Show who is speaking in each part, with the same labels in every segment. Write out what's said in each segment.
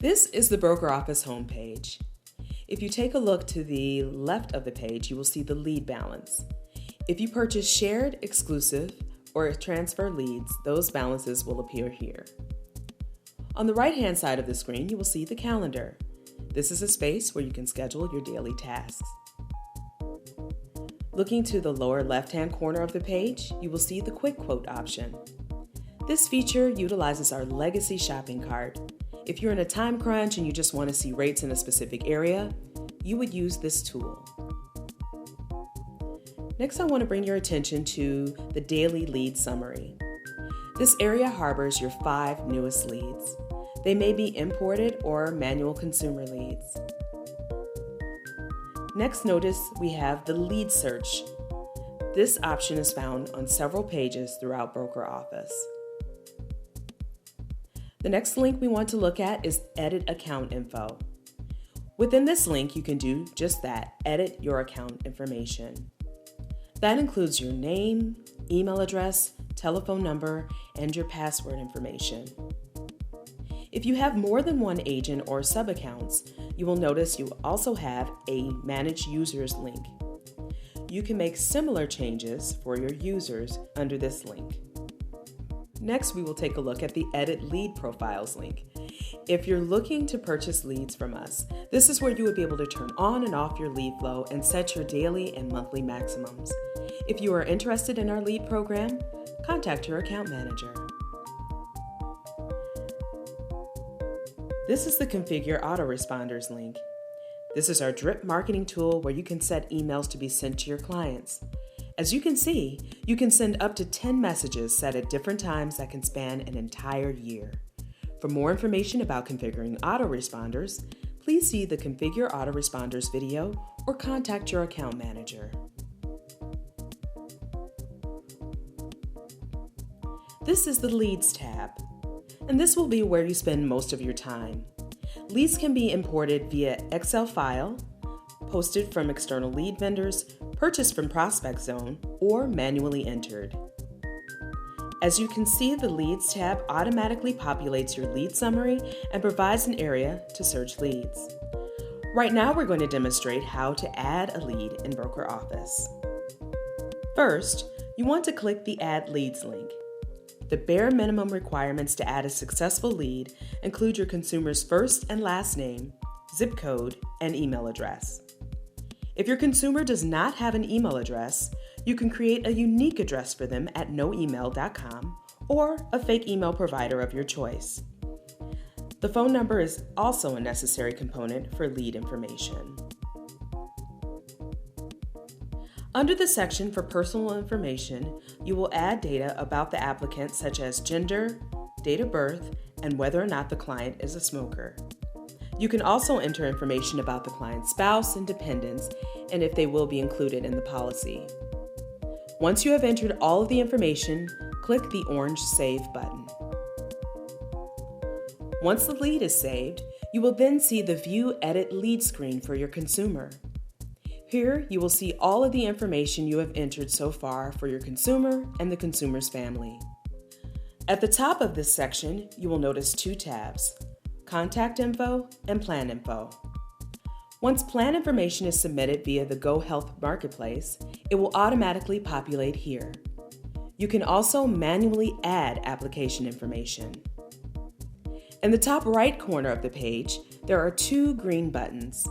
Speaker 1: This is the BrokerOffice homepage. If you take a look to the left of the page, you will see the lead balance. If you purchase shared, exclusive, or transfer leads, those balances will appear here. On the right-hand side of the screen, you will see the calendar. This is a space where you can schedule your daily tasks. Looking to the lower left-hand corner of the page, you will see the Quick Quote option. This feature utilizes our legacy shopping cart. If you're in a time crunch and you just want to see rates in a specific area, you would use this tool. Next, I want to bring your attention to the Daily Lead Summary. This area harbors your 5 newest leads. They may be imported or manual consumer leads. Next, notice we have the Lead Search. This option is found on several pages throughout BrokerOffice. The next link we want to look at is Edit Account Info. Within this link, you can do just that, edit your account information. That includes your name, email address, telephone number, and your password information. If you have more than one agent or sub-accounts, you will notice you also have a Manage Users link. You can make similar changes for your users under this link. Next, we will take a look at the Edit Lead Profiles link. If you're looking to purchase leads from us, this is where you would be able to turn on and off your lead flow and set your daily and monthly maximums. If you are interested in our lead program, contact your account manager. This is the Configure Autoresponders link. This is our drip marketing tool where you can set emails to be sent to your clients. As you can see, you can send up to 10 messages set at different times that can span an entire year. For more information about configuring autoresponders, please see the Configure Autoresponders video or contact your account manager. This is the Leads tab, and this will be where you spend most of your time. Leads can be imported via Excel file, posted from external lead vendors, purchased from Prospect Zone, or manually entered. As you can see, the Leads tab automatically populates your lead summary and provides an area to search leads. Right now, we're going to demonstrate how to add a lead in BrokerOffice. First, you want to click the Add Leads link. The bare minimum requirements to add a successful lead include your consumer's first and last name, zip code, and email address. If your consumer does not have an email address, you can create a unique address for them at noemail.com or a fake email provider of your choice. The phone number is also a necessary component for lead information. Under the section for personal information, you will add data about the applicant such as gender, date of birth, and whether or not the client is a smoker. You can also enter information about the client's spouse and dependents and if they will be included in the policy. Once you have entered all of the information, click the orange Save button. Once the lead is saved, you will then see the View Edit Lead screen for your consumer. Here, you will see all of the information you have entered so far for your consumer and the consumer's family. At the top of this section, you will notice 2 tabs: Contact Info and Plan Info. Once plan information is submitted via the GoHealth marketplace, it will automatically populate here. You can also manually add application information. In the top right corner of the page, there are 2 green buttons.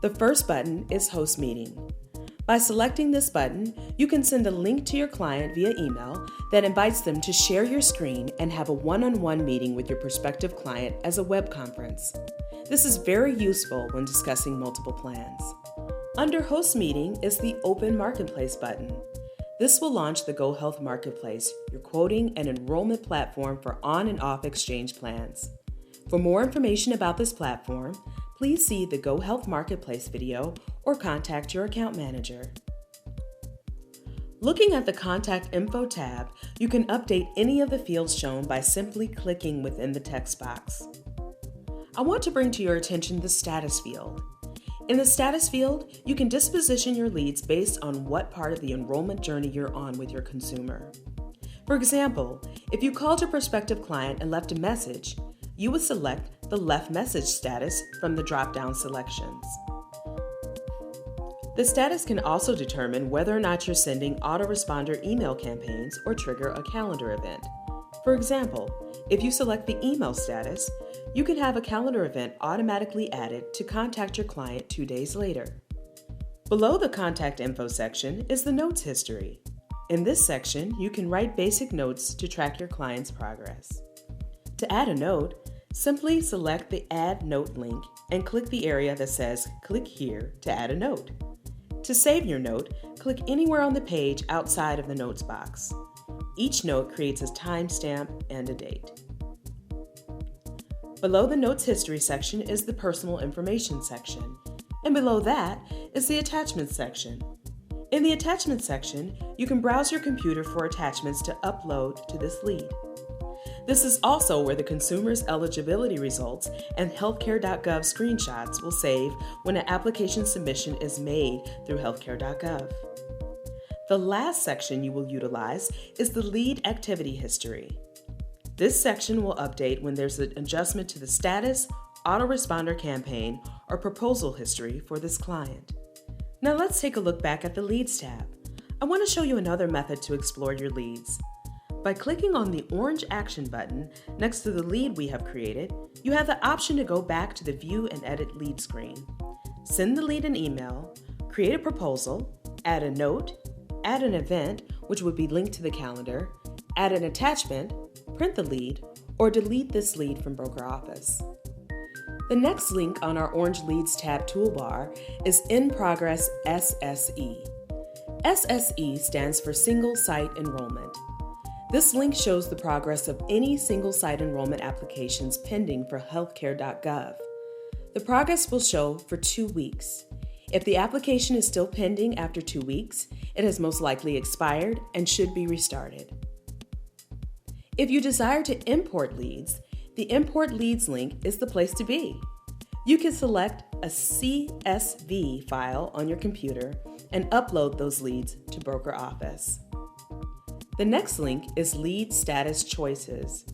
Speaker 1: The first button is Host Meeting. By selecting this button, you can send a link to your client via email that invites them to share your screen and have a one-on-one meeting with your prospective client as a web conference. This is very useful when discussing multiple plans. Under Host Meeting is the Open Marketplace button. This will launch the GoHealth Marketplace, your quoting and enrollment platform for on and off exchange plans. For more information about this platform, please see the GoHealth Marketplace video or contact your account manager. Looking at the Contact Info tab, you can update any of the fields shown by simply clicking within the text box. I want to bring to your attention the Status field. In the Status field, you can disposition your leads based on what part of the enrollment journey you're on with your consumer. For example, if you called your prospective client and left a message, you would select the left message status from the drop-down selections. The status can also determine whether or not you're sending autoresponder email campaigns or trigger a calendar event. For example, if you select the email status, you can have a calendar event automatically added to contact your client 2 days later. Below the contact info section is the notes history. In this section, you can write basic notes to track your client's progress. To add a note, simply select the Add Note link and click the area that says Click Here to add a note. To save your note, click anywhere on the page outside of the notes box. Each note creates a timestamp and a date. Below the notes history section is the personal information section, and below that is the attachments section. In the attachments section, you can browse your computer for attachments to upload to this lead. This is also where the consumer's eligibility results and healthcare.gov screenshots will save when an application submission is made through healthcare.gov. The last section you will utilize is the lead activity history. This section will update when there's an adjustment to the status, autoresponder campaign, or proposal history for this client. Now let's take a look back at the Leads tab. I want to show you another method to explore your leads. By clicking on the orange action button next to the lead we have created, you have the option to go back to the View and Edit Lead screen. Send the lead an email, create a proposal, add a note, add an event, which would be linked to the calendar, add an attachment, print the lead, or delete this lead from BrokerOffice. The next link on our Orange Leads tab toolbar is In Progress SSE. SSE stands for Single Site Enrollment. This link shows the progress of any single site enrollment applications pending for healthcare.gov. The progress will show for 2 weeks. If the application is still pending after 2 weeks, it has most likely expired and should be restarted. If you desire to import leads, the Import Leads link is the place to be. You can select a CSV file on your computer and upload those leads to BrokerOffice. The next link is Lead Status Choices.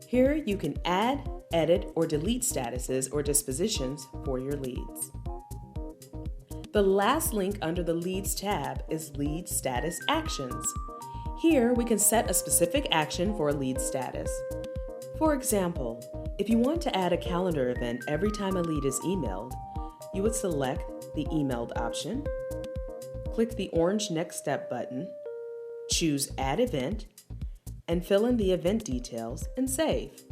Speaker 1: Here you can add, edit, or delete statuses or dispositions for your leads. The last link under the Leads tab is Lead Status Actions. Here we can set a specific action for a lead status. For example, if you want to add a calendar event every time a lead is emailed, you would select the Emailed option, click the orange Next Step button, choose Add Event, and fill in the event details and save.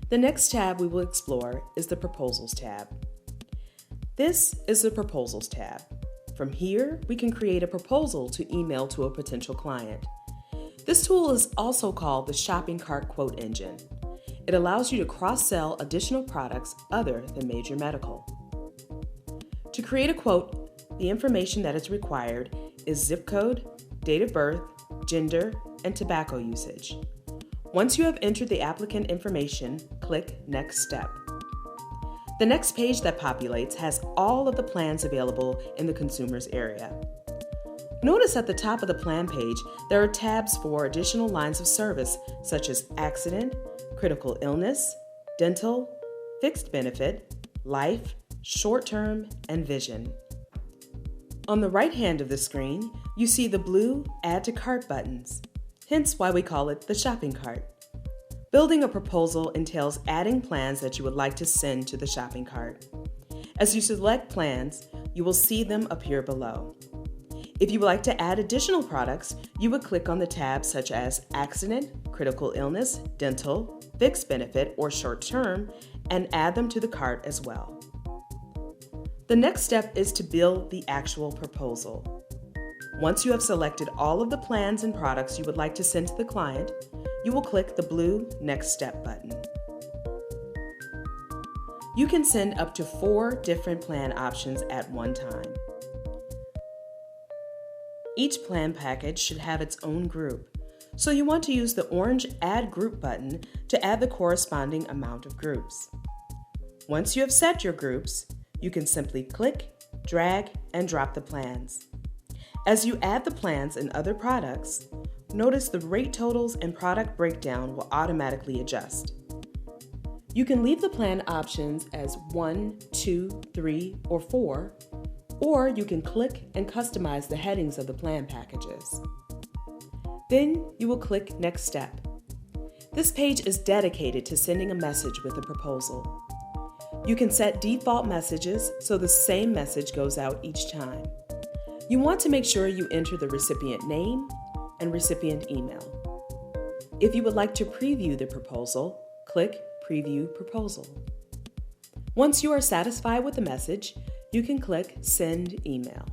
Speaker 1: The next tab we will explore is the Proposals tab. This is the Proposals tab. From here, we can create a proposal to email to a potential client. This tool is also called the Shopping Cart Quote Engine. It allows you to cross-sell additional products other than major medical. To create a quote, the information that is required is zip code, date of birth, gender, and tobacco usage. Once you have entered the applicant information, click Next Step. The next page that populates has all of the plans available in the consumer's area. Notice at the top of the plan page, there are tabs for additional lines of service such as accident, critical illness, dental, fixed benefit, life, short-term, and vision. On the right hand of the screen, you see the blue Add to Cart buttons, hence why we call it the shopping cart. Building a proposal entails adding plans that you would like to send to the shopping cart. As you select plans, you will see them appear below. If you would like to add additional products, you would click on the tabs such as accident, critical illness, dental, fixed benefit, or short term, and add them to the cart as well. The next step is to build the actual proposal. Once you have selected all of the plans and products you would like to send to the client, you will click the blue Next Step button. You can send up to 4 different plan options at one time. Each plan package should have its own group, so you want to use the orange Add Group button to add the corresponding amount of groups. Once you have set your groups, you can simply click, drag, and drop the plans. As you add the plans and other products, notice the rate totals and product breakdown will automatically adjust. You can leave the plan options as 1, 2, 3, or 4, or you can click and customize the headings of the plan packages. Then you will click Next Step. This page is dedicated to sending a message with a proposal. You can set default messages so the same message goes out each time. You want to make sure you enter the recipient name and recipient email. If you would like to preview the proposal, click Preview Proposal. Once you are satisfied with the message, you can click Send Email.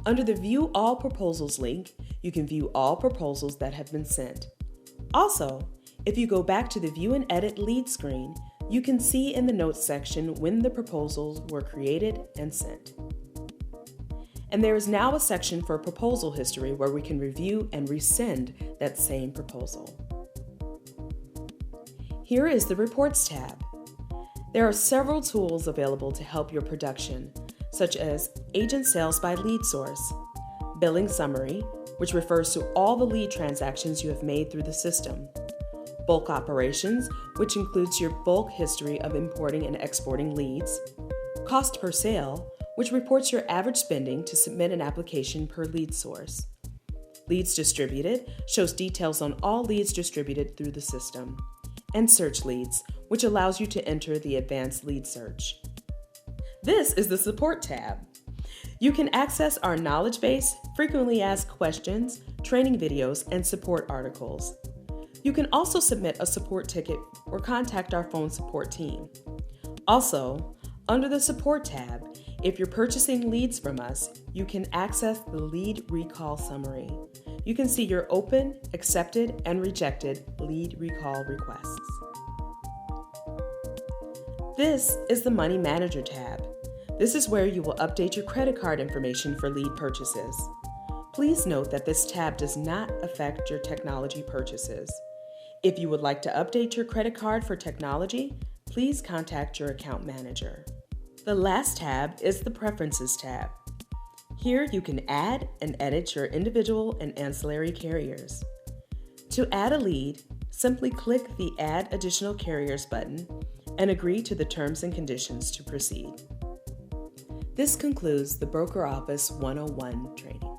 Speaker 1: Under the View All Proposals link, you can view all proposals that have been sent. Also, if you go back to the View and Edit lead screen, you can see in the Notes section when the proposals were created and sent. And there is now a section for proposal history where we can review and resend that same proposal. Here is the Reports tab. There are several tools available to help your production, such as Agent Sales by Lead Source, Billing Summary, which refers to all the lead transactions you have made through the system, Bulk Operations, which includes your bulk history of importing and exporting leads, Cost per Sale, which reports your average spending to submit an application per lead source, Leads Distributed shows details on all leads distributed through the system, and Search Leads, which allows you to enter the advanced lead search. This is the Support tab. You can access our knowledge base, frequently asked questions, training videos, and support articles. You can also submit a support ticket or contact our phone support team. Also, under the Support tab, if you're purchasing leads from us, you can access the Lead Recall Summary. You can see your open, accepted, and rejected lead recall requests. This is the Money Manager tab. This is where you will update your credit card information for lead purchases. Please note that this tab does not affect your technology purchases. If you would like to update your credit card for technology, please contact your account manager. The last tab is the Preferences tab. Here you can add and edit your individual and ancillary carriers. To add a lead, simply click the Add Additional Carriers button and agree to the terms and conditions to proceed. This concludes the BrokerOffice 101 training.